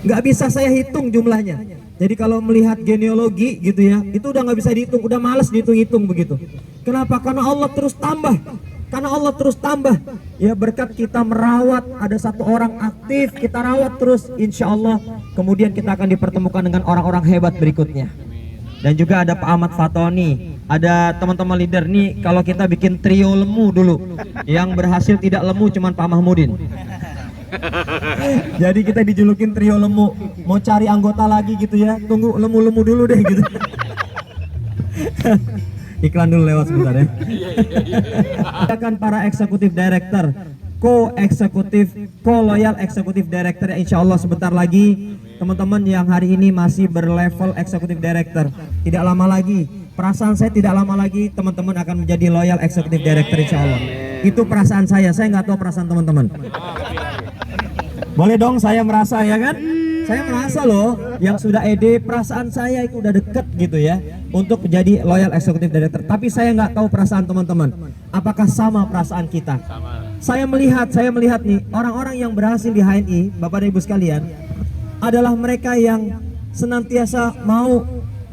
nggak bisa saya hitung jumlahnya. Jadi kalau melihat genealogi gitu ya, itu udah nggak bisa dihitung, udah males dihitung-hitung begitu. Kenapa? Karena Allah terus tambah. Karena Allah terus tambah. Ya berkat kita merawat, ada satu orang aktif, kita rawat terus, insya Allah kemudian kita akan dipertemukan dengan orang-orang hebat berikutnya. Dan juga ada Pak Ahmad Fatoni, ada teman-teman leader nih. Kalau kita bikin trio lemu dulu, yang berhasil tidak lemu cuman Pak Mahmudin. Jadi kita dijulukin trio lemu. Mau cari anggota lagi gitu ya, tunggu lemu-lemu dulu deh gitu. Iklan dulu lewat sebentar ya. Akan para eksekutif director, co-eksekutif, co-loyal eksekutif director ya, insya Allah sebentar lagi teman-teman yang hari ini masih berlevel eksekutif director, tidak lama lagi, perasaan saya tidak lama lagi teman-teman akan menjadi loyal eksekutif director insya Allah. Itu perasaan saya nggak tahu perasaan teman-teman. Boleh dong saya merasa ya kan? Saya merasa loh yang sudah ED, perasaan saya itu udah deket gitu ya untuk menjadi loyal executive director. Tapi saya nggak tahu perasaan teman-teman. Apakah sama perasaan kita? Saya melihat nih orang-orang yang berhasil di HNI, Bapak dan Ibu sekalian, adalah mereka yang senantiasa mau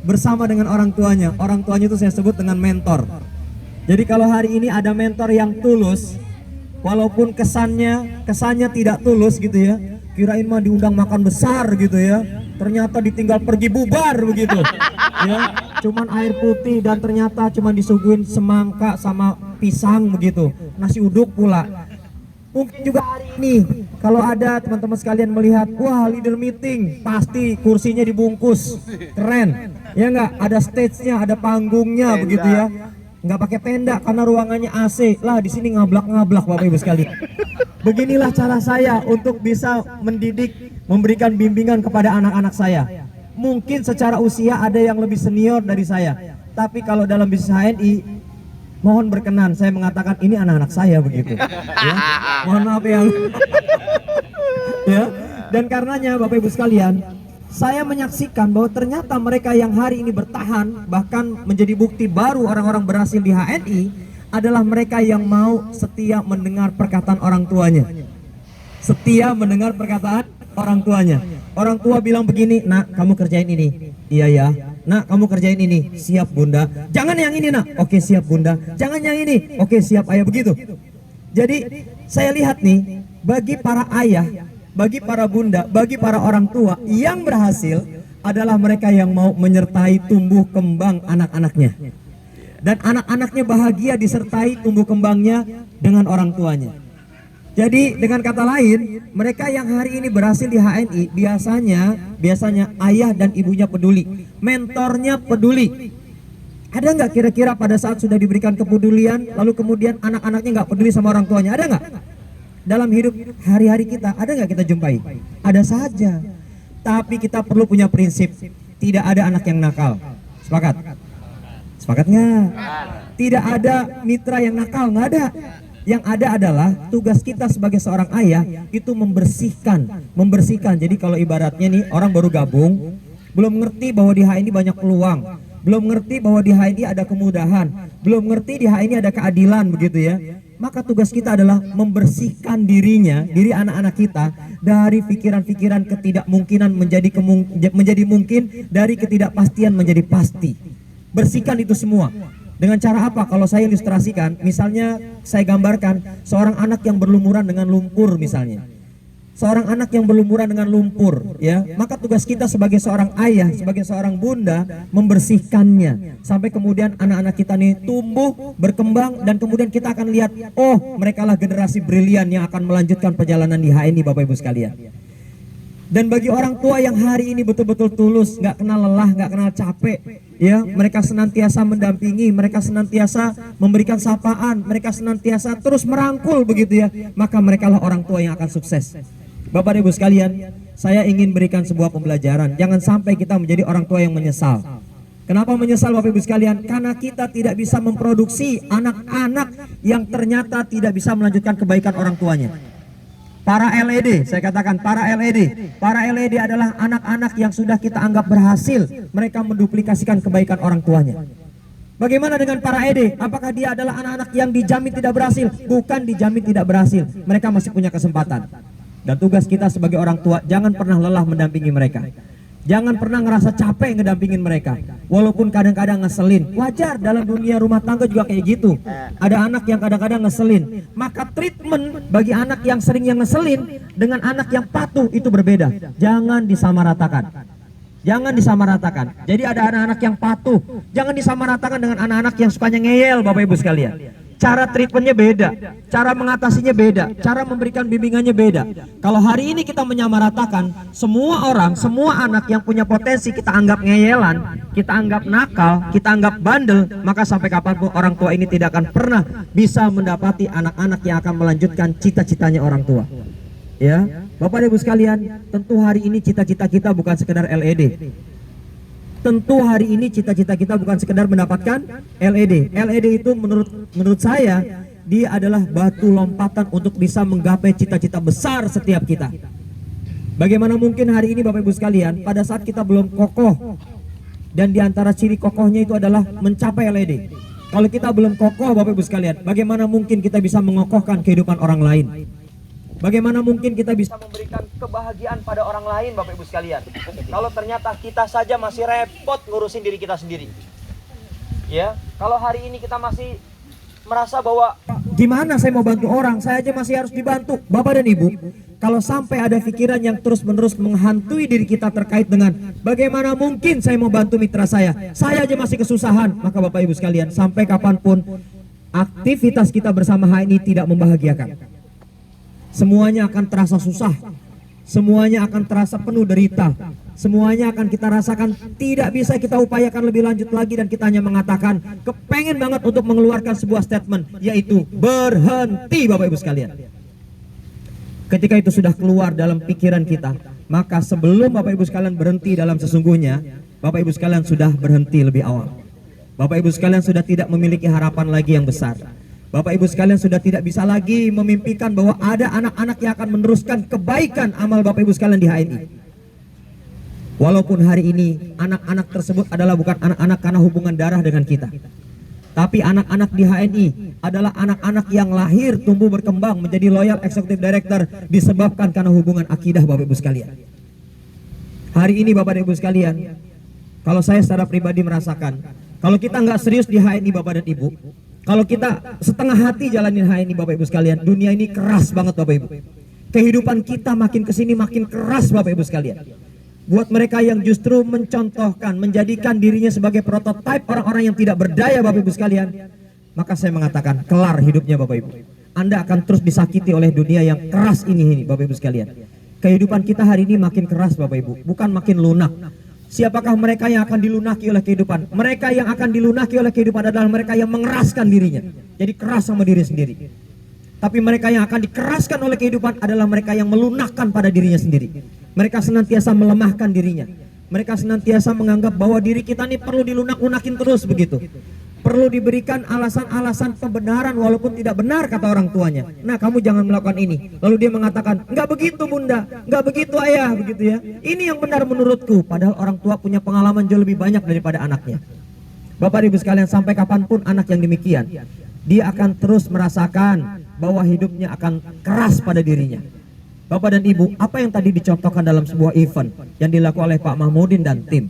bersama dengan orang tuanya. Orang tuanya itu saya sebut dengan mentor. Jadi kalau hari ini ada mentor yang tulus, walaupun kesannya tidak tulus gitu ya, kirain mah diundang makan besar gitu ya, ternyata ditinggal pergi bubar begitu ya, cuman air putih dan ternyata cuman disuguhin semangka sama pisang begitu, nasi uduk pula. Mungkin juga hari ini kalau ada teman-teman sekalian melihat, wah leader meeting pasti kursinya dibungkus keren ya, nggak ada stage-nya, ada panggungnya begitu ya, nggak pakai tenda karena ruangannya AC lah, di sini ngablak-ngablak Bapak Ibu sekalian. Beginilah cara saya untuk bisa mendidik, memberikan bimbingan kepada anak-anak saya. Mungkin secara usia ada yang lebih senior dari saya, tapi kalau dalam bisnis HNI, mohon berkenan saya mengatakan ini anak-anak saya begitu. Ya, mohon maaf yang ya. Dan karenanya Bapak Ibu sekalian, saya menyaksikan bahwa ternyata mereka yang hari ini bertahan, bahkan menjadi bukti baru orang-orang berhasil di HNI, adalah mereka yang mau setia mendengar perkataan orang tuanya. Setia mendengar perkataan orang tuanya. Orang tua bilang begini, nak kamu kerjain ini. Iya ya. Nak kamu kerjain ini. Siap bunda. Jangan yang ini nak. Oke siap bunda. Jangan yang ini. Oke siap ayah, begitu. Jadi saya lihat nih, bagi para ayah, bagi para bunda, bagi para orang tua yang berhasil adalah mereka yang mau menyertai tumbuh kembang anak-anaknya. Dan anak-anaknya bahagia disertai tumbuh kembangnya dengan orang tuanya. Jadi dengan kata lain, mereka yang hari ini berhasil di HNI biasanya ayah dan ibunya peduli, mentornya peduli. Ada nggak kira-kira pada saat sudah diberikan kepedulian, lalu kemudian anak-anaknya nggak peduli sama orang tuanya? Ada nggak? Dalam hidup hari-hari kita, ada nggak kita jumpai? Ada saja. Tapi kita perlu punya prinsip, tidak ada anak yang nakal. Sepakat? Sepakat nggak? Tidak ada mitra yang nakal, nggak ada. Yang ada adalah tugas kita sebagai seorang ayah itu membersihkan. Jadi kalau ibaratnya nih orang baru gabung, belum ngerti bahwa di HNI banyak peluang, belum ngerti bahwa di HNI ada kemudahan, belum ngerti di HNI ada keadilan begitu ya. Maka tugas kita adalah membersihkan diri anak-anak kita dari pikiran-pikiran ketidakmungkinan menjadi mungkin, dari ketidakpastian menjadi pasti. Bersihkan itu semua. Dengan cara apa? Kalau saya ilustrasikan, misalnya saya gambarkan seorang anak yang berlumuran dengan lumpur misalnya. Seorang anak yang berlumuran dengan lumpur ya, maka tugas kita sebagai seorang ayah, sebagai seorang bunda membersihkannya sampai kemudian anak-anak kita nih tumbuh, berkembang, dan kemudian kita akan lihat, oh merekalah generasi brilian yang akan melanjutkan perjalanan di HNI Bapak Ibu sekalian. Dan bagi orang tua yang hari ini betul-betul tulus, nggak kenal lelah, nggak kenal capek, ya, mereka senantiasa mendampingi, mereka senantiasa memberikan sapaan, mereka senantiasa terus merangkul begitu ya, maka merekalah orang tua yang akan sukses. Bapak dan Ibu sekalian, saya ingin berikan sebuah pembelajaran. Jangan sampai kita menjadi orang tua yang menyesal. Kenapa menyesal Bapak Ibu sekalian? Karena kita tidak bisa memproduksi anak-anak yang ternyata tidak bisa melanjutkan kebaikan orang tuanya. Para LED, saya katakan para LED adalah anak-anak yang sudah kita anggap berhasil. Mereka menduplikasikan kebaikan orang tuanya. Bagaimana dengan para ED? Apakah dia adalah anak-anak yang dijamin tidak berhasil? Bukan dijamin tidak berhasil, mereka masih punya kesempatan. Dan tugas kita sebagai orang tua, jangan pernah lelah mendampingi mereka. Jangan pernah ngerasa capek ngedampingin mereka. Walaupun kadang-kadang ngeselin. Wajar, dalam dunia rumah tangga juga kayak gitu. Ada anak yang kadang-kadang ngeselin. Maka treatment bagi anak yang sering yang ngeselin dengan anak yang patuh itu berbeda. Jangan disamaratakan. Jangan disamaratakan. Jadi ada anak-anak yang patuh, jangan disamaratakan dengan anak-anak yang sukanya ngeyel, Bapak Ibu sekalian. Cara treatmentnya beda, cara mengatasinya beda, cara memberikan bimbingannya beda. Kalau hari ini kita menyamaratakan, semua orang, semua anak yang punya potensi kita anggap ngeyelan, kita anggap nakal, kita anggap bandel, maka sampai kapanpun orang tua ini tidak akan pernah bisa mendapati anak-anak yang akan melanjutkan cita-citanya orang tua. Ya, Bapak Ibu sekalian, tentu hari ini cita-cita kita bukan sekedar LED. Tentu hari ini cita-cita kita bukan sekedar mendapatkan LED. LED itu menurut saya dia adalah batu lompatan untuk bisa menggapai cita-cita besar setiap kita. Bagaimana mungkin hari ini Bapak Ibu sekalian, pada saat kita belum kokoh, dan diantara ciri kokohnya itu adalah mencapai LED. Kalau kita belum kokoh Bapak Ibu sekalian, bagaimana mungkin kita bisa mengokohkan kehidupan orang lain? Bagaimana mungkin kita bisa memberikan kebahagiaan pada orang lain Bapak Ibu sekalian, kalau ternyata kita saja masih repot ngurusin diri kita sendiri. Ya, kalau hari ini kita masih merasa bahwa gimana saya mau bantu orang, saya aja masih harus dibantu. Bapak dan Ibu, kalau sampai ada pikiran yang terus-menerus menghantui diri kita terkait dengan bagaimana mungkin saya mau bantu mitra saya aja masih kesusahan, maka Bapak Ibu sekalian, sampai kapanpun aktivitas kita bersama HNI tidak membahagiakan. Semuanya akan terasa susah, semuanya akan terasa penuh derita, semuanya akan kita rasakan tidak bisa kita upayakan lebih lanjut lagi, dan kita hanya mengatakan kepengen banget untuk mengeluarkan sebuah statement, yaitu berhenti Bapak Ibu sekalian. Ketika itu sudah keluar dalam pikiran kita, maka sebelum Bapak Ibu sekalian berhenti dalam sesungguhnya, Bapak Ibu sekalian sudah berhenti lebih awal. Bapak Ibu sekalian sudah tidak memiliki harapan lagi yang besar. Bapak Ibu sekalian sudah tidak bisa lagi memimpikan bahwa ada anak-anak yang akan meneruskan kebaikan amal Bapak Ibu sekalian di HNI. Walaupun hari ini anak-anak tersebut adalah bukan anak-anak karena hubungan darah dengan kita, tapi anak-anak di HNI adalah anak-anak yang lahir, tumbuh, berkembang menjadi loyal executive director disebabkan karena hubungan akidah Bapak Ibu sekalian. Hari ini Bapak Ibu sekalian, kalau saya secara pribadi merasakan, kalau kita nggak serius di HNI Bapak dan Ibu, kalau kita setengah hati jalanin HNI Bapak Ibu sekalian, dunia ini keras banget Bapak Ibu. Kehidupan kita makin kesini makin keras Bapak Ibu sekalian. Buat mereka yang justru mencontohkan, menjadikan dirinya sebagai prototipe orang-orang yang tidak berdaya Bapak Ibu sekalian, maka saya mengatakan kelar hidupnya Bapak Ibu. Anda akan terus disakiti oleh dunia yang keras ini Bapak Ibu sekalian. Kehidupan kita hari ini makin keras Bapak Ibu, bukan makin lunak. Siapakah mereka yang akan dilunaki oleh kehidupan? Mereka yang akan dilunaki oleh kehidupan adalah mereka yang mengeraskan dirinya, jadi keras sama diri sendiri. Tapi mereka yang akan dikeraskan oleh kehidupan adalah mereka yang melunakkan pada dirinya sendiri. Mereka senantiasa melemahkan dirinya. Mereka senantiasa menganggap bahwa diri kita ini perlu dilunak-lunakin terus begitu. Perlu diberikan alasan-alasan pembenaran walaupun tidak benar kata orang tuanya. Nah, kamu jangan melakukan ini. Lalu dia mengatakan, enggak begitu bunda, enggak begitu ayah, begitu ya. Ini yang benar menurutku. Padahal orang tua punya pengalaman jauh lebih banyak daripada anaknya. Bapak Ibu sekalian, sampai kapanpun anak yang demikian, dia akan terus merasakan bahwa hidupnya akan keras pada dirinya. Bapak dan Ibu, apa yang tadi dicontohkan dalam sebuah event yang dilakukan oleh Pak Mahmudin dan tim,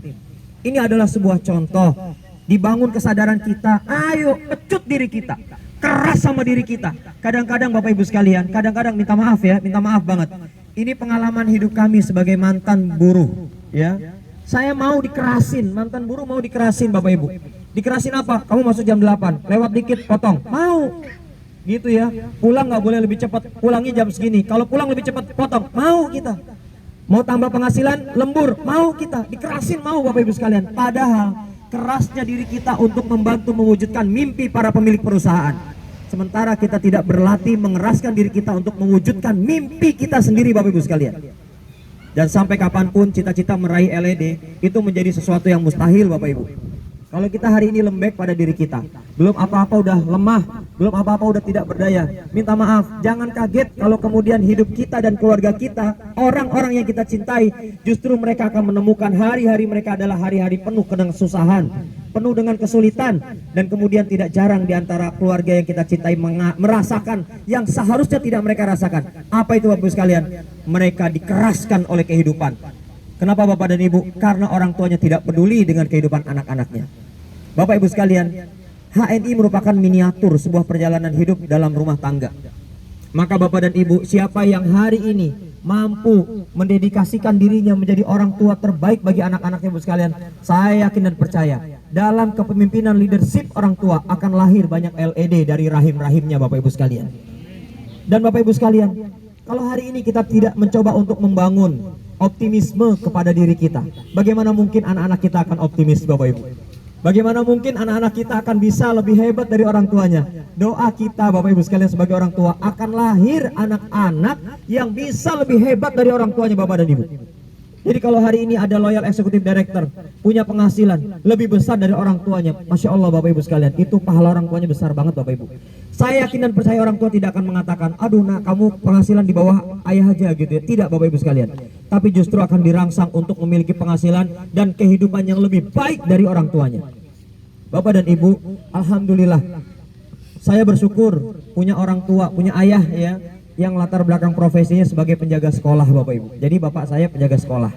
ini adalah sebuah contoh. Dibangun kesadaran kita, ayo pecut diri kita, keras sama diri kita. Kadang-kadang Bapak Ibu sekalian, kadang-kadang minta maaf ya, minta maaf banget. Ini pengalaman hidup kami sebagai mantan buruh ya. Saya mau dikerasin, mantan buruh mau dikerasin Bapak Ibu. Dikerasin apa? Kamu masuk jam 8, lewat dikit potong. Mau gitu ya. Pulang nggak boleh lebih cepat, pulangnya jam segini. Kalau pulang lebih cepat potong, mau kita. Mau tambah penghasilan, lembur, mau kita. Dikerasin mau Bapak Ibu sekalian. Padahal kerasnya diri kita untuk membantu mewujudkan mimpi para pemilik perusahaan, sementara kita tidak berlatih mengeraskan diri kita untuk mewujudkan mimpi kita sendiri Bapak Ibu sekalian. Dan sampai kapanpun cita-cita meraih LED itu menjadi sesuatu yang mustahil Bapak Ibu. Kalau kita hari ini lembek pada diri kita, belum apa-apa udah lemah, belum apa-apa udah tidak berdaya, minta maaf. Jangan kaget kalau kemudian hidup kita dan keluarga kita, orang-orang yang kita cintai, justru mereka akan menemukan hari-hari mereka adalah hari-hari penuh dengan kesusahan, penuh dengan kesulitan, dan kemudian tidak jarang di antara keluarga yang kita cintai merasakan yang seharusnya tidak mereka rasakan. Apa itu Bapak Ibu sekalian? Mereka dikeraskan oleh kehidupan. Kenapa Bapak dan Ibu? Karena orang tuanya tidak peduli dengan kehidupan anak-anaknya. Bapak Ibu sekalian, HNI merupakan miniatur sebuah perjalanan hidup dalam rumah tangga. Maka Bapak dan Ibu, siapa yang hari ini mampu mendedikasikan dirinya menjadi orang tua terbaik bagi anak-anaknya Ibu sekalian, saya yakin dan percaya dalam kepemimpinan leadership orang tua akan lahir banyak LED dari rahim-rahimnya Bapak Ibu sekalian. Dan Bapak Ibu sekalian, kalau hari ini kita tidak mencoba untuk membangun optimisme kepada diri kita, bagaimana mungkin anak-anak kita akan optimis Bapak Ibu? Bagaimana mungkin anak-anak kita akan bisa lebih hebat dari orang tuanya? Doa kita Bapak Ibu sekalian sebagai orang tua, akan lahir anak-anak yang bisa lebih hebat dari orang tuanya Bapak dan Ibu. Jadi kalau hari ini ada loyal executive director, punya penghasilan lebih besar dari orang tuanya, Masya Allah Bapak Ibu sekalian, itu pahala orang tuanya besar banget Bapak Ibu. Saya yakin dan percaya orang tua tidak akan mengatakan, aduh nak kamu penghasilan di bawah ayah aja gitu ya. Tidak Bapak Ibu sekalian, tapi justru akan dirangsang untuk memiliki penghasilan dan kehidupan yang lebih baik dari orang tuanya. Bapak dan Ibu, alhamdulillah saya bersyukur punya orang tua, punya ayah ya, yang latar belakang profesinya sebagai penjaga sekolah Bapak Ibu. Jadi bapak saya penjaga sekolah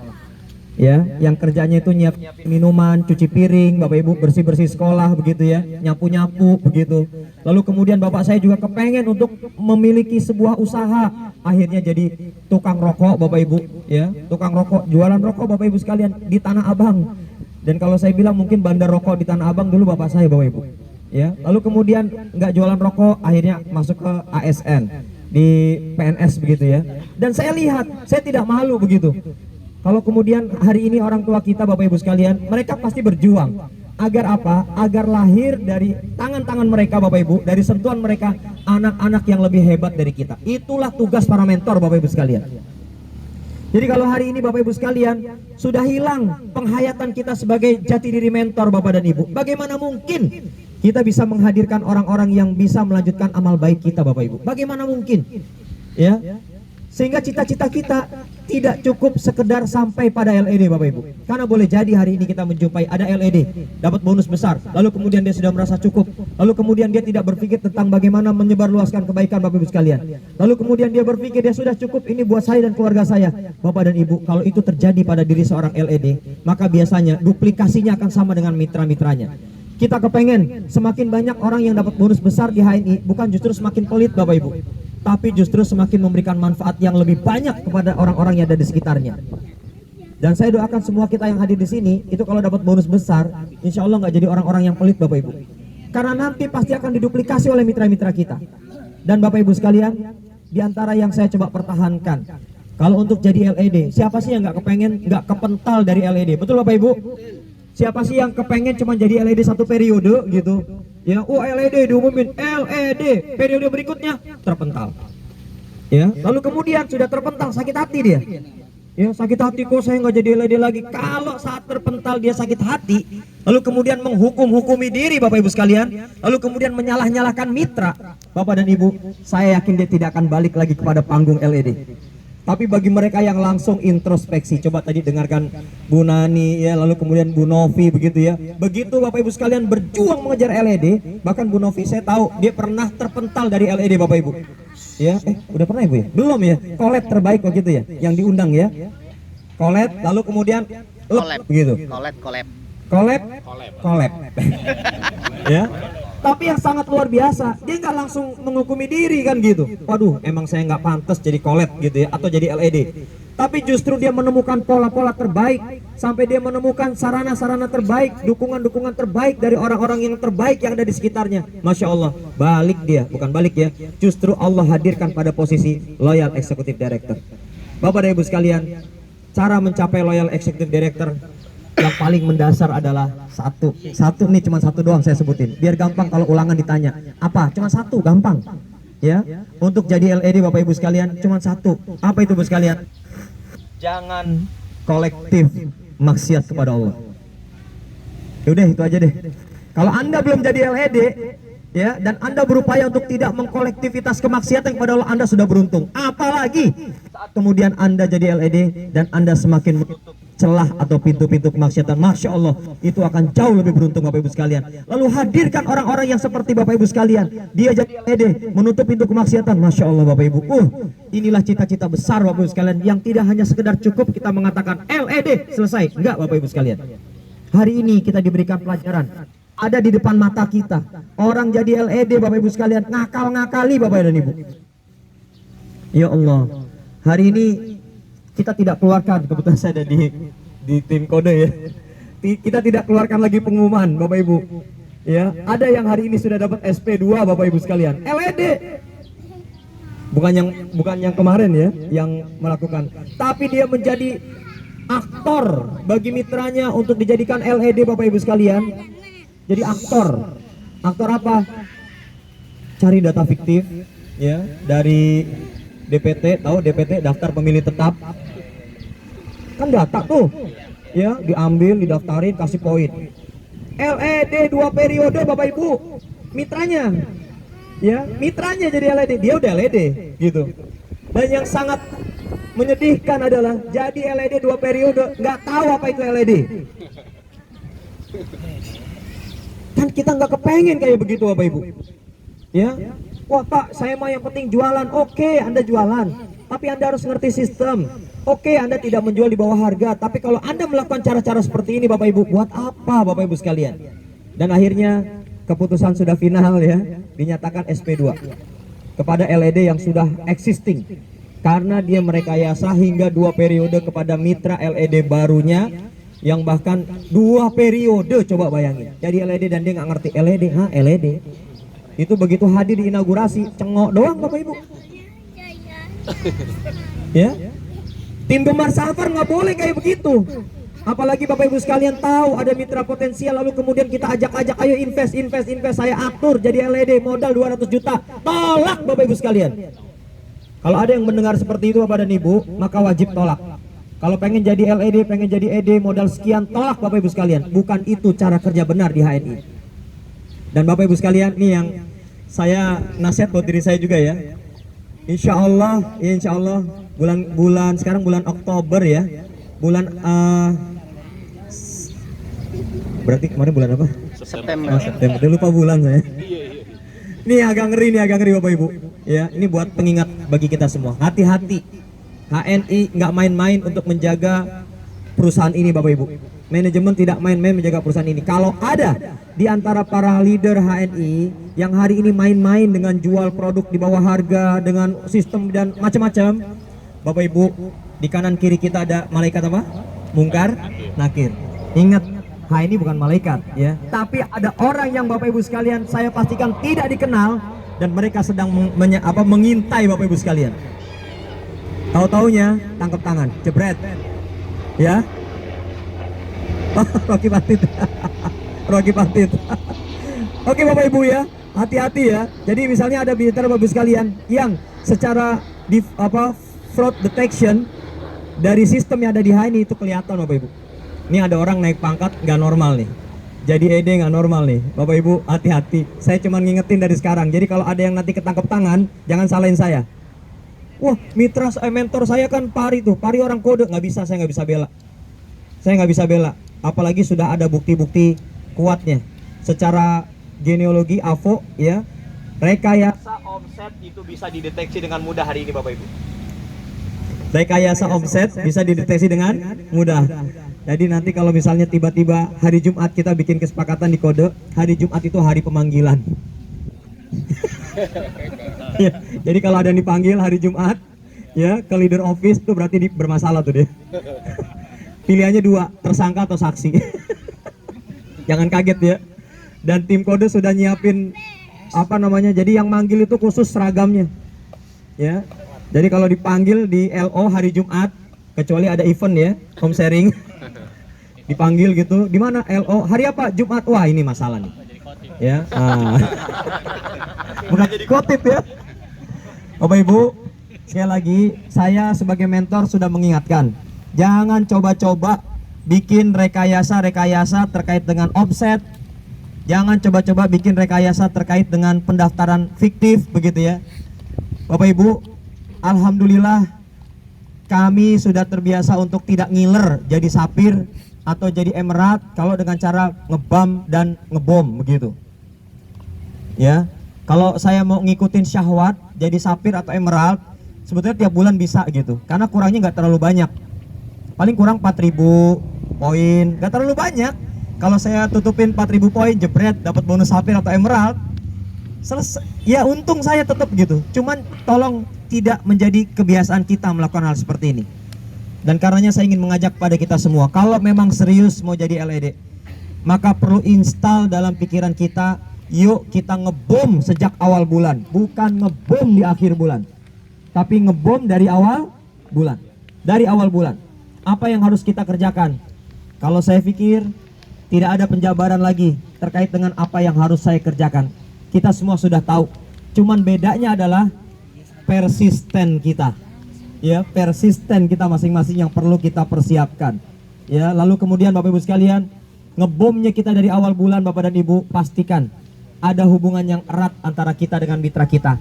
ya, yang kerjanya itu nyiap minuman, cuci piring Bapak Ibu, bersih-bersih sekolah begitu ya, nyapu-nyapu begitu. Lalu kemudian bapak saya juga kepengen untuk memiliki sebuah usaha, akhirnya jadi tukang rokok Bapak Ibu ya, tukang rokok, jualan rokok Bapak Ibu sekalian di Tanah Abang. Dan kalau saya bilang mungkin bandar rokok di Tanah Abang dulu bapak saya Bapak Ibu ya. Lalu kemudian nggak jualan rokok, akhirnya masuk ke ASN di PNS begitu ya. Dan saya lihat, saya tidak malu begitu. Kalau kemudian hari ini orang tua kita Bapak Ibu sekalian, mereka pasti berjuang agar apa? Agar lahir dari tangan-tangan mereka Bapak Ibu, dari sentuhan mereka, anak-anak yang lebih hebat dari kita. Itulah tugas para mentor Bapak Ibu sekalian. Jadi kalau hari ini Bapak Ibu sekalian sudah hilang penghayatan kita sebagai jati diri mentor Bapak dan Ibu, bagaimana mungkin kita bisa menghadirkan orang-orang yang bisa melanjutkan amal baik kita Bapak Ibu? Bagaimana mungkin? Ya, sehingga cita-cita kita tidak cukup sekedar sampai pada LED Bapak Ibu. Karena boleh jadi hari ini kita menjumpai ada LED, dapat bonus besar, lalu kemudian dia sudah merasa cukup, lalu kemudian dia tidak berpikir tentang bagaimana menyebarluaskan kebaikan Bapak Ibu sekalian. Lalu kemudian dia berpikir dia sudah cukup, ini buat saya dan keluarga saya. Bapak dan Ibu, kalau itu terjadi pada diri seorang LED, maka biasanya duplikasinya akan sama dengan mitra-mitranya. Kita kepengen semakin banyak orang yang dapat bonus besar di HNI, bukan justru semakin pelit Bapak Ibu, tapi justru semakin memberikan manfaat yang lebih banyak kepada orang-orang yang ada di sekitarnya. Dan saya doakan semua kita yang hadir di sini itu kalau dapat bonus besar, insya Allah nggak jadi orang-orang yang pelit Bapak Ibu. Karena nanti pasti akan diduplikasi oleh mitra-mitra kita. Dan Bapak Ibu sekalian, di antara yang saya coba pertahankan, kalau untuk jadi LED, siapa sih yang nggak kepengen, nggak kepental dari LED? Betul Bapak Ibu? Siapa sih yang kepengen cuma jadi LED satu periode gitu? Ya, LED diumumin LED, periode berikutnya terpental. Ya, lalu kemudian sudah terpental sakit hati dia. Ya, sakit hati kok saya nggak jadi LED lagi. Kalau saat terpental dia sakit hati, lalu kemudian menghukum-hukumi diri Bapak Ibu sekalian, lalu kemudian menyalah-nyalahkan mitra, Bapak dan Ibu, saya yakin dia tidak akan balik lagi kepada panggung LED. Tapi bagi mereka yang langsung introspeksi, coba tadi dengarkan Bu Nani ya, lalu kemudian Bu Novi begitu ya. Begitu Bapak Ibu sekalian berjuang mengejar LED, bahkan Bu Novi saya tahu dia pernah terpental dari LED Bapak Ibu. Ya, udah pernah Ibu ya? Belum ya? Kolet terbaik begitu ya, yang diundang ya. Kolet, lalu kemudian begitu. Kolab. Ya. Tapi yang sangat luar biasa, dia nggak langsung menghukumi diri kan gitu. Waduh, emang saya nggak pantas jadi kolet gitu ya, atau jadi LED. Tapi justru dia menemukan pola-pola terbaik, sampai dia menemukan sarana-sarana terbaik, dukungan-dukungan terbaik dari orang-orang yang terbaik yang ada di sekitarnya. Masya Allah, balik dia, bukan balik ya, justru Allah hadirkan pada posisi loyal executive director. Bapak dan Ibu sekalian, cara mencapai loyal executive director yang paling mendasar adalah satu nih, cuma satu doang saya sebutin biar gampang kalau ulangan ditanya apa, cuma satu, gampang ya. Untuk jadi LED Bapak Ibu sekalian cuma satu, apa itu Bapak sekalian? Jangan kolektif maksiat kepada Allah. Yaudah itu aja deh. Kalau Anda belum jadi LED ya, dan Anda berupaya untuk tidak mengkolektivitas kemaksiatan kepada Allah, Anda sudah beruntung. Apalagi saat kemudian Anda jadi LED dan Anda semakin menutup celah atau pintu-pintu kemaksiatan, Masya Allah, itu akan jauh lebih beruntung Bapak Ibu sekalian. Lalu hadirkan orang-orang yang seperti Bapak Ibu sekalian, dia jadi LED menutup pintu kemaksiatan, Masya Allah Bapak Ibu. Inilah cita-cita besar Bapak Ibu sekalian, yang tidak hanya sekedar cukup kita mengatakan LED selesai, enggak Bapak Ibu sekalian. Hari ini kita diberikan pelajaran, ada di depan mata kita orang jadi LED Bapak Ibu sekalian, ngakal-ngakali Bapak dan Ibu. Ya Allah, hari ini kita tidak keluarkan, kebetulan saya ada di tim kode ya. Kita tidak keluarkan lagi pengumuman Bapak Ibu. Ya, ada yang hari ini sudah dapat SP2 Bapak Ibu sekalian. LED. Bukan yang kemarin ya yang melakukan, tapi dia menjadi aktor bagi mitranya untuk dijadikan LED Bapak Ibu sekalian. Jadi aktor. Aktor apa? Cari data fiktif ya dari DPT, tahu DPT, daftar pemilih tetap. Kan data tuh ya, diambil, didaftarin, kasih poin. LED 2 periode Bapak Ibu, mitranya ya, mitranya jadi LED, dia udah LED gitu. Dan yang sangat menyedihkan adalah jadi LED 2 periode nggak tahu apa itu LED. Kan kita nggak kepengen kayak begitu Bapak Ibu ya. Wah Pak, saya mah yang penting jualan. Oke, Anda jualan, tapi Anda harus ngerti sistem. Oke, Anda tidak menjual di bawah harga, tapi kalau Anda melakukan cara-cara seperti ini Bapak Ibu, buat apa Bapak Ibu sekalian? Dan akhirnya keputusan sudah final ya, dinyatakan SP2 kepada LED yang sudah existing, karena dia merekayasa hingga 2 periode kepada mitra LED barunya, yang bahkan 2 periode, coba bayangin jadi LED dan dia nggak ngerti LED. LED itu begitu hadir di inaugurasi cengok doang Bapak Ibu ya. Tim gemar Salvar nggak boleh kayak begitu, apalagi Bapak Ibu sekalian tahu ada mitra potensial lalu kemudian kita ajak-ajak, ayo invest, saya atur jadi LED modal 200 juta, tolak Bapak Ibu sekalian. Kalau ada yang mendengar seperti itu Bapak dan Ibu, maka wajib tolak. Kalau pengen jadi LED, pengen jadi ED modal sekian, tolak Bapak Ibu sekalian. Bukan itu cara kerja benar di HNI. Dan Bapak Ibu sekalian, ini yang saya nasihat buat diri saya juga ya. Insya Allah bulan sekarang bulan Oktober ya. Berarti kemarin bulan apa? September. September. Lupa bulan saya. Ini agak ngeri Bapak Ibu. Ya, ini buat pengingat bagi kita semua. Hati-hati. HNI nggak main-main untuk menjaga perusahaan ini Bapak Ibu. Manajemen tidak main-main menjaga perusahaan ini. Kalau ada di antara para leader HNI yang hari ini main-main dengan jual produk di bawah harga, dengan sistem dan macam-macam, Bapak Ibu, di kanan kiri kita ada malaikat apa? Mungkar, nakir. Ingat, HNI bukan malaikat ya, tapi ada orang yang Bapak Ibu sekalian saya pastikan tidak dikenal dan mereka sedang mengintai Bapak Ibu sekalian. Tahu-taunya tangkap tangan, jebret, ya. Rocky Patit, Rocky Patit. Oke Bapak Ibu ya, hati-hati ya. Jadi misalnya ada mitra Bapak Ibu sekalian yang secara fraud detection dari sistem yang ada di HNI itu kelihatan Bapak Ibu. Ini ada orang naik pangkat nggak normal nih, jadi ED nggak normal nih. Bapak Ibu hati-hati. Saya cuma ngingetin dari sekarang. Jadi kalau ada yang nanti ketangkep tangan, jangan salahin saya. Wah, mitra mentor saya kan Pari tuh, Pari orang kode, nggak bisa, saya nggak bisa bela. Saya nggak bisa bela, apalagi sudah ada bukti-bukti kuatnya. Secara genealogi AVO ya, rekayasa omset itu bisa dideteksi dengan mudah hari ini Bapak Ibu. Rekayasa omset bisa dideteksi dengan mudah. Jadi nanti kalau misalnya tiba-tiba hari Jumat kita bikin kesepakatan di kode, hari Jumat itu hari pemanggilan. Ya, jadi kalau ada yang dipanggil hari Jumat ya ke leader office tuh berarti bermasalah tuh dia. Pilihannya 2, tersangka atau saksi. Jangan kaget ya. Dan tim kode sudah nyiapin jadi yang manggil itu khusus seragamnya. Ya. Jadi kalau dipanggil di LO hari Jumat, kecuali ada event ya, home sharing. Dipanggil gitu, di mana LO hari apa? Jumat. Wah, ini masalah nih. Ya. Bukan jadi kotip ya. Bapak Ibu, sekali lagi saya sebagai mentor sudah mengingatkan, jangan coba-coba bikin rekayasa terkait dengan omset. Jangan coba-coba bikin rekayasa terkait dengan pendaftaran fiktif begitu ya. Bapak Ibu, alhamdulillah kami sudah terbiasa untuk tidak ngiler jadi sapir atau jadi emerald kalau dengan cara ngebam dan ngebom begitu. Ya, kalau saya mau ngikutin syahwat jadi sapir atau emerald, sebetulnya tiap bulan bisa gitu, karena kurangnya nggak terlalu banyak, paling kurang 4.000 poin, nggak terlalu banyak. Kalau saya tutupin 4.000 poin, jebret dapat bonus sapir atau emerald, selesai. Ya untung saya tetap gitu. Cuman tolong tidak menjadi kebiasaan kita melakukan hal seperti ini. Dan karenanya saya ingin mengajak pada kita semua, kalau memang serius mau jadi LED, maka perlu install dalam pikiran kita, yuk kita ngebom sejak awal bulan, bukan ngebom di akhir bulan, tapi ngebom dari awal bulan. Dari awal bulan, apa yang harus kita kerjakan? Kalau saya pikir tidak ada penjabaran lagi terkait dengan apa yang harus saya kerjakan. Kita semua sudah tahu. Cuman bedanya adalah persisten kita. Ya, persisten kita masing-masing yang perlu kita persiapkan. Ya, lalu kemudian Bapak Ibu sekalian, ngebomnya kita dari awal bulan, Bapak dan Ibu, pastikan ada hubungan yang erat antara kita dengan mitra kita.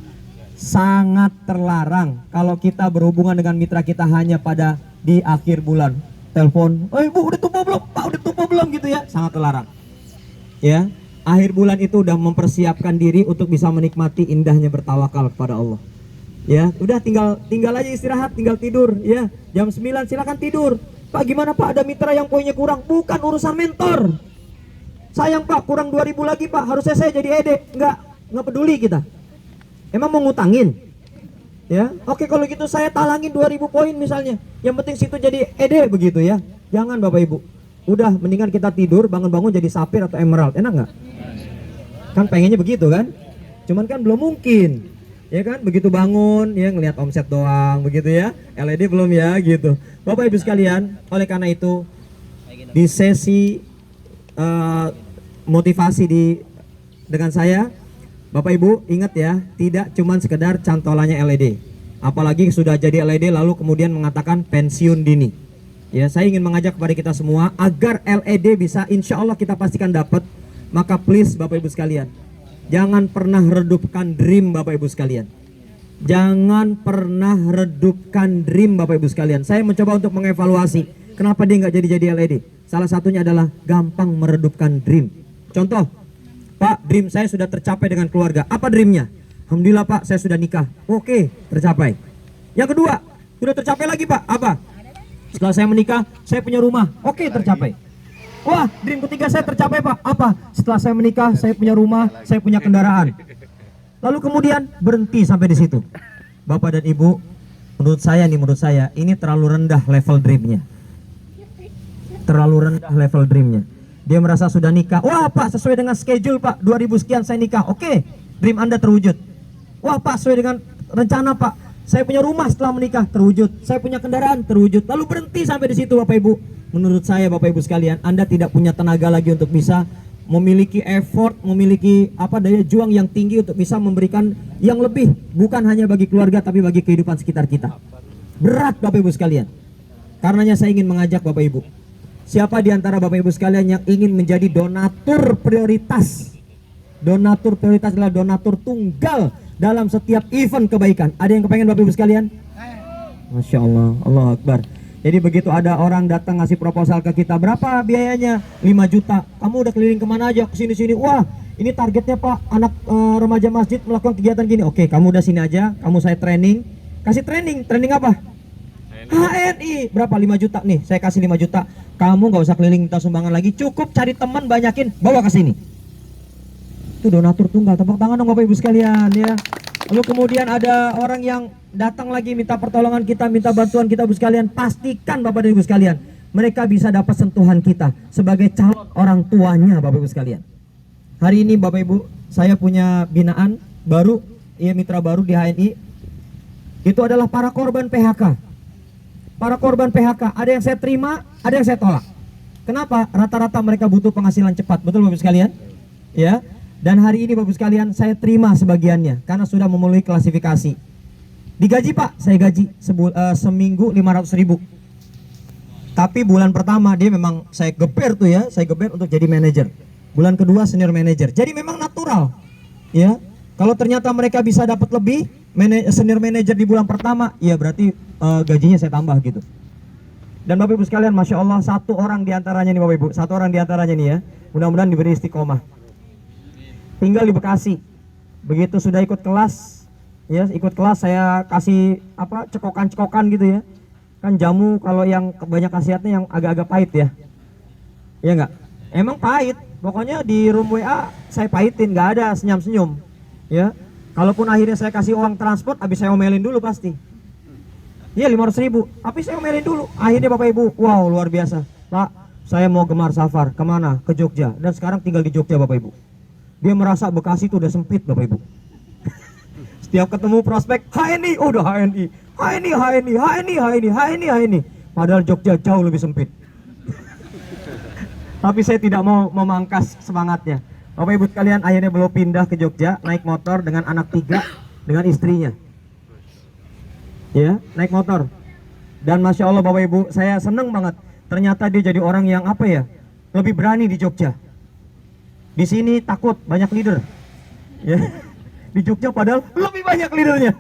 Sangat terlarang kalau kita berhubungan dengan mitra kita hanya pada di akhir bulan. Telepon, "Oh Ibu udah tumpah belum? Pak udah tumpah belum?" gitu ya. Sangat terlarang. Ya, akhir bulan itu udah mempersiapkan diri untuk bisa menikmati indahnya bertawakal kepada Allah. Ya, udah tinggal aja istirahat, tinggal tidur ya. Jam 9 silakan tidur. "Pak gimana Pak, ada mitra yang poinnya kurang?" Bukan urusan mentor. "Sayang Pak, kurang 2.000 lagi Pak, harusnya saya jadi ED." Enggak peduli kita. Emang mau ngutangin? Ya, oke kalau gitu saya talangin 2.000 poin misalnya. Yang penting situ jadi ED begitu ya. Jangan Bapak Ibu. Udah mendingan kita tidur, bangun-bangun jadi sapir atau emerald. Enak nggak? Kan pengennya begitu kan? Cuman kan belum mungkin. Ya kan, begitu bangun ya ngelihat omset doang begitu ya. LED belum ya gitu. Bapak Ibu sekalian, oleh karena itu di sesi motivasi dengan saya, Bapak Ibu ingat ya, tidak cuman sekedar cantolannya LED. Apalagi sudah jadi LED lalu kemudian mengatakan pensiun dini. Ya, saya ingin mengajak kepada kita semua agar LED bisa insya Allah kita pastikan dapat. Maka please Bapak Ibu sekalian, jangan pernah redupkan dream Bapak Ibu sekalian. Jangan pernah redupkan dream Bapak Ibu sekalian. Saya mencoba untuk mengevaluasi kenapa dia nggak jadi LED. Salah satunya adalah gampang meredupkan dream. Contoh, "Pak, dream saya sudah tercapai dengan keluarga." Apa dreamnya? "Alhamdulillah Pak, saya sudah nikah." Oke, tercapai. Yang kedua, sudah tercapai lagi Pak. Apa? "Setelah saya menikah, saya punya rumah." Oke, tercapai. Wah, dream ketiga saya tercapai Pak. Apa? "Setelah saya menikah, saya punya rumah, saya punya kendaraan." Lalu kemudian berhenti sampai di situ. Bapak dan Ibu, menurut saya ini terlalu rendah level dreamnya. Terlalu rendah level dreamnya. Dia merasa sudah nikah. "Wah Pak, sesuai dengan schedule Pak, 2.000 sekian saya nikah." Oke, dream Anda terwujud. "Wah Pak, sesuai dengan rencana Pak, saya punya rumah setelah menikah." Terwujud. "Saya punya kendaraan." Terwujud. Lalu berhenti sampai di situ Bapak Ibu. Menurut saya Bapak Ibu sekalian, Anda tidak punya tenaga lagi untuk bisa memiliki effort, memiliki daya juang yang tinggi untuk bisa memberikan yang lebih, bukan hanya bagi keluarga tapi bagi kehidupan sekitar kita. Berat Bapak Ibu sekalian. Karenanya saya ingin mengajak Bapak Ibu, siapa di antara Bapak Ibu sekalian yang ingin menjadi donatur prioritas? Donatur prioritas adalah donatur tunggal dalam setiap event kebaikan. Ada yang kepengen Bapak Ibu sekalian? Masya Allah, Allah Akbar. Jadi begitu ada orang datang ngasih proposal ke kita, "Berapa biayanya?" 5 juta. "Kamu udah keliling kemana aja?" "Kesini-sini." "Wah, ini targetnya Pak, anak remaja masjid melakukan kegiatan gini." "Oke, kamu udah sini aja, kamu saya training." Kasih training apa? HNI. "Berapa? 5 juta nih, saya kasih 5 juta. Kamu nggak usah keliling minta sumbangan lagi, cukup cari teman banyakin, bawa ke sini." Itu donatur tunggal. Tepuk tangan dong Bapak Ibu sekalian ya. Lalu kemudian ada orang yang datang lagi minta pertolongan kita, minta bantuan kita Ibu sekalian. Pastikan Bapak dan Ibu sekalian, mereka bisa dapat sentuhan kita sebagai calon orang tuanya Bapak Ibu sekalian. Hari ini Bapak Ibu, saya punya binaan baru, ya mitra baru di HNI. Itu adalah para korban PHK. Para korban PHK, ada yang saya terima, ada yang saya tolak. Kenapa? Rata-rata mereka butuh penghasilan cepat, betul Bapak Ibu sekalian? Ya. Dan hari ini Bapak sekalian saya terima sebagiannya karena sudah memenuhi klasifikasi. Digaji Pak, saya gaji seminggu 500.000. Tapi bulan pertama dia memang saya geber tuh ya, saya geber untuk jadi manajer. Bulan kedua senior manager. Jadi memang natural. Ya. Kalau ternyata mereka bisa dapat lebih, senior manager di bulan pertama, ya berarti gajinya saya tambah gitu. Dan Bapak Ibu sekalian, Masya Allah, satu orang diantaranya nih Bapak Ibu, satu orang diantaranya nih ya, mudah-mudahan diberi istiqomah. Tinggal di Bekasi. Begitu sudah ikut kelas, ya ikut kelas saya kasih apa cekokan-cekokan gitu ya. Kan jamu kalau yang banyak khasiatnya yang agak-agak pahit ya. Iya nggak? Emang pahit. Pokoknya di room WA saya pahitin, nggak ada senyum-senyum. Ya. Kalaupun akhirnya saya kasih uang transport, habis saya omelin dulu pasti. Iya 500.000, tapi saya omelin dulu. Akhirnya Bapak Ibu, wow luar biasa. Pak, saya mau Gemar Safar, kemana? Ke Jogja. Dan sekarang tinggal di Jogja Bapak Ibu. Dia merasa Bekasi itu udah sempit Bapak Ibu. Setiap ketemu prospek, HNI, oh udah HNI. HNI, HNI, HNI, HNI, HNI, HNI. Padahal Jogja jauh lebih sempit. Tapi saya tidak mau memangkas semangatnya. Bapak Ibu sekalian, akhirnya beliau pindah ke Jogja, naik motor dengan anak 3, dengan istrinya. Ya, naik motor. Dan Masya Allah Bapak Ibu, saya seneng banget. Ternyata dia jadi orang yang apa ya, lebih berani di Jogja. Di sini takut, banyak leader. Ya, di Jogja padahal lebih banyak leadernya.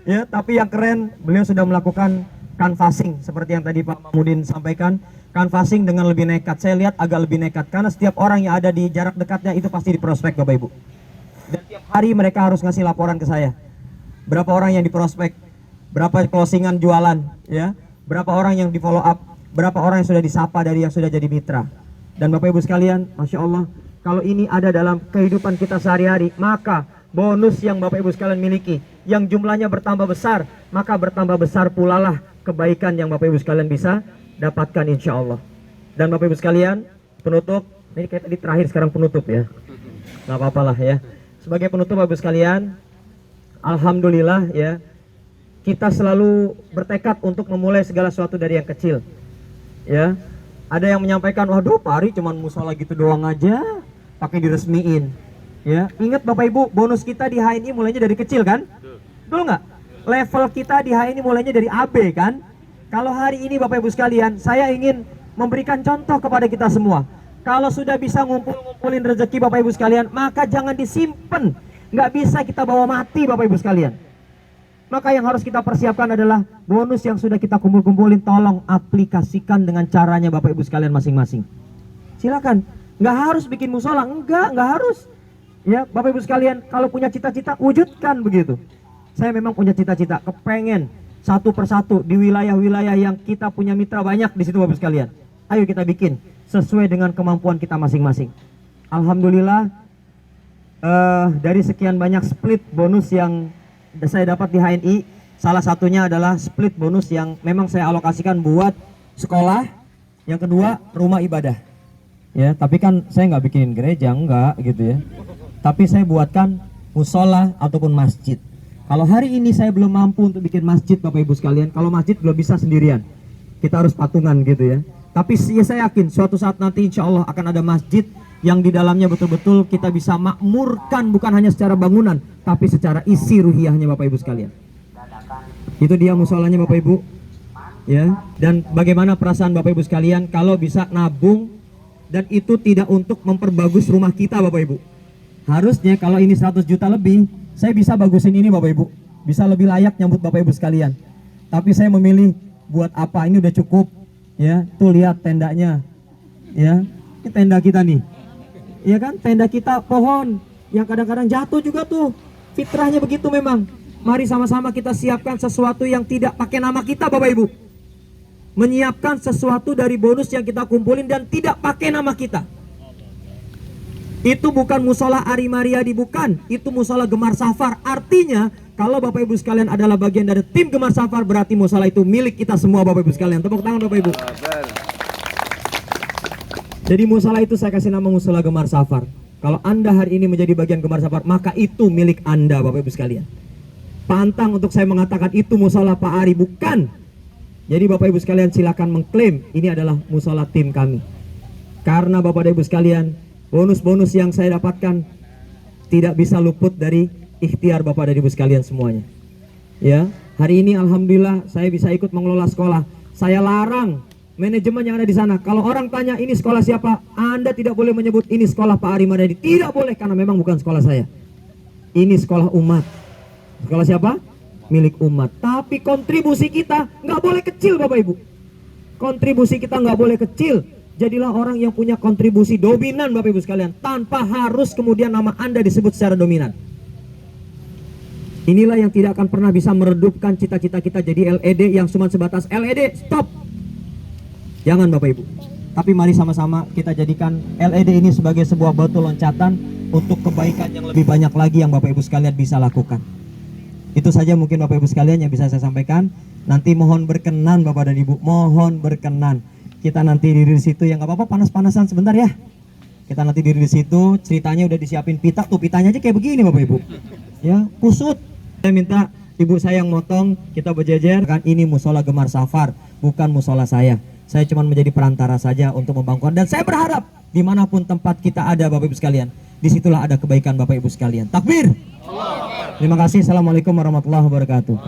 Ya, tapi yang keren, beliau sudah melakukan canvassing seperti yang tadi Pak Mahmudin sampaikan. Canvassing dengan lebih nekat. Saya lihat agak lebih nekat karena setiap orang yang ada di jarak dekatnya itu pasti diprospek Bapak Ibu. Dan tiap hari mereka harus ngasih laporan ke saya. Berapa orang yang diprospek, berapa closingan jualan, ya, berapa orang yang di follow up, berapa orang yang sudah disapa dari yang sudah jadi mitra. Dan Bapak Ibu sekalian, Masya Allah, kalau ini ada dalam kehidupan kita sehari-hari, maka bonus yang Bapak Ibu sekalian miliki, yang jumlahnya bertambah besar, maka bertambah besar pula lah kebaikan yang Bapak Ibu sekalian bisa dapatkan insya Allah. Dan Bapak Ibu sekalian, penutup, ini kayak tadi terakhir sekarang penutup ya, nggak apa-apa lah ya. Sebagai penutup Bapak Ibu sekalian, alhamdulillah ya, kita selalu bertekad untuk memulai segala sesuatu dari yang kecil. Ya, ada yang menyampaikan, waduh Pak Ari cuman musola gitu doang aja, pakai diresmiin. Ya, ingat Bapak Ibu, bonus kita di HNI mulainya dari kecil kan? Betul nggak? Level kita di HNI mulainya dari AB kan? Kalau hari ini Bapak Ibu sekalian, saya ingin memberikan contoh kepada kita semua. Kalau sudah bisa ngumpulin rezeki Bapak Ibu sekalian, maka jangan disimpan. Nggak bisa kita bawa mati Bapak Ibu sekalian. Maka yang harus kita persiapkan adalah bonus yang sudah kita kumpulin, tolong aplikasikan dengan caranya Bapak Ibu sekalian masing-masing. Silakan, nggak harus bikin musola, nggak harus. Ya Bapak Ibu sekalian, kalau punya cita-cita wujudkan begitu. Saya memang punya cita-cita, kepengen satu persatu di wilayah-wilayah yang kita punya mitra banyak di situ Bapak Ibu sekalian. Ayo kita bikin sesuai dengan kemampuan kita masing-masing. Alhamdulillah dari sekian banyak split bonus yang saya dapat di HNI, salah satunya adalah split bonus yang memang saya alokasikan buat sekolah, yang kedua rumah ibadah. Ya, tapi kan saya nggak bikinin gereja, enggak gitu ya. Tapi saya buatkan musola ataupun masjid. Kalau hari ini saya belum mampu untuk bikin masjid Bapak Ibu sekalian, kalau masjid belum bisa sendirian, kita harus patungan gitu ya. Tapi ya saya yakin suatu saat nanti insya Allah akan ada masjid yang di dalamnya betul-betul kita bisa makmurkan, bukan hanya secara bangunan, tapi secara isi ruhiyahnya Bapak Ibu sekalian. Itu dia musolanya Bapak Ibu. Ya, dan bagaimana perasaan Bapak Ibu sekalian kalau bisa nabung, dan itu tidak untuk memperbagus rumah kita Bapak Ibu. Harusnya kalau ini 100 juta lebih, saya bisa bagusin ini Bapak Ibu, bisa lebih layak nyambut Bapak Ibu sekalian. Tapi saya memilih buat apa, ini udah cukup. Ya, tuh lihat tendanya. Ya, ini tenda kita nih. Ya kan, tenda kita pohon yang kadang-kadang jatuh juga tuh. Fitrahnya begitu memang. Mari sama-sama kita siapkan sesuatu yang tidak pakai nama kita Bapak Ibu. Menyiapkan sesuatu dari bonus yang kita kumpulin dan tidak pakai nama kita. Itu bukan musola Ari Mariadi, bukan. Itu musola Gemar Safar. Artinya kalau Bapak Ibu sekalian adalah bagian dari tim Gemar Safar, berarti musola itu milik kita semua Bapak Ibu sekalian. Tepuk tangan Bapak Ibu. Jadi musola itu saya kasih nama musola Gemar Safar. Kalau Anda hari ini menjadi bagian Gemar Safar, maka itu milik Anda Bapak Ibu sekalian. Pantang untuk saya mengatakan itu musola Pak Ari, bukan. Jadi Bapak Ibu sekalian silakan mengklaim ini adalah musola tim kami. Karena Bapak Ibu sekalian, bonus-bonus yang saya dapatkan tidak bisa luput dari ikhtiar Bapak dan Ibu sekalian semuanya. Ya, hari ini alhamdulillah saya bisa ikut mengelola sekolah. Saya larang manajemen yang ada di sana. Kalau orang tanya ini sekolah siapa, Anda tidak boleh menyebut ini sekolah Pak Ari Mariadi. Tidak boleh, karena memang bukan sekolah saya. Ini sekolah umat. Skala siapa? Milik umat. Tapi kontribusi kita nggak boleh kecil Bapak Ibu. Kontribusi kita nggak boleh kecil. Jadilah orang yang punya kontribusi dominan Bapak Ibu sekalian, tanpa harus kemudian nama Anda disebut secara dominan. Inilah yang tidak akan pernah bisa meredupkan cita-cita kita jadi LED yang cuma sebatas LED. Stop. Jangan Bapak Ibu. Tapi mari sama-sama kita jadikan LED ini sebagai sebuah batu loncatan untuk kebaikan yang lebih banyak lagi yang Bapak Ibu sekalian bisa lakukan. Itu saja mungkin Bapak Ibu sekalian yang bisa saya sampaikan. Nanti mohon berkenan Bapak dan Ibu, mohon berkenan. Kita nanti diri di situ, ya nggak apa-apa, panas-panasan sebentar ya. Kita nanti diri di situ, ceritanya udah disiapin pita, tuh pitanya aja kayak begini Bapak Ibu. Ya, kusut. Saya minta ibu saya yang motong, kita berjejer. Kan ini musola Gemar Safar, bukan musola saya. Saya cuma menjadi perantara saja untuk membangun. Dan saya berharap dimanapun tempat kita ada Bapak Ibu sekalian, disitulah ada kebaikan Bapak Ibu sekalian. Takbir. Terima kasih. Assalamualaikum warahmatullahi wabarakatuh.